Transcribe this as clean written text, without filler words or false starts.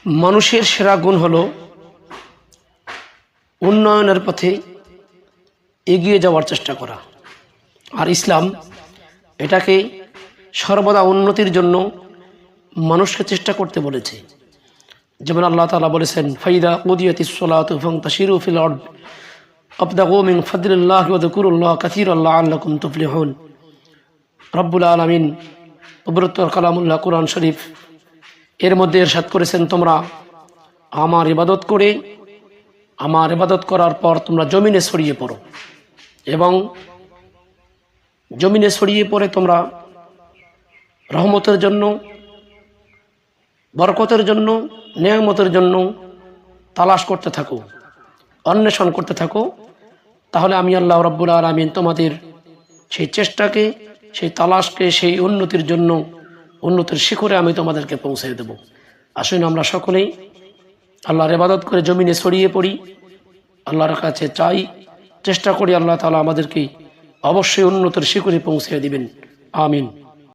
মানুষের সেরা গুণ হলো উন্নয়নের পথে এগিয়ে যাওয়ার চেষ্টা করা। আর ইসলাম এটাকে সর্বদা উন্নতির জন্য মানুষকে চেষ্টা করতে বলেছে। যেমন আল্লাহ তাআলা বলেছেন, ফাইদা কুদিয়াতিস সালাতু ফান্তাশিরু ফিল আরদ আবতাগু মিন ফাদলিল্লাহি ওয়া যকুরুল্লাহ কাসীরান লাআল্লাকুম তুফলিহুন। রব্বুল আলামিন পবিত্র কালামুল্লাহ কুরআন শরীফ এর মধ্যে ইরশাদ করেছেন, তোমরা আমার ইবাদত করে, আমার ইবাদত করার পর তোমরা জমিনে ছড়িয়ে পড়ো এবং জমিনে ছড়িয়ে পড়ে তোমরা রহমতের জন্য, বরকতের জন্য, নেয়ামতের জন্য তালাশ করতে থাকো, অন্বেষণ করতে থাকো। তাহলে আমি আল্লাহ রব্বুল আলামিন তোমাদের সেই চেষ্টাকে, সেই তালাশকে, সেই উন্নতির জন্য, উন্নতির শিখরে আমি তোমাদেরকে পৌঁছে দেব। আসুন আমরা সকলেই আল্লাহর ইবাদত করে জমিনে ছড়িয়ে পড়ি, আল্লাহর কাছে চাই, চেষ্টা করি আল্লাহ তাআলা আমাদেরকে অবশ্যই উন্নতির শিখরে পৌঁছে দিবেন। আমিন।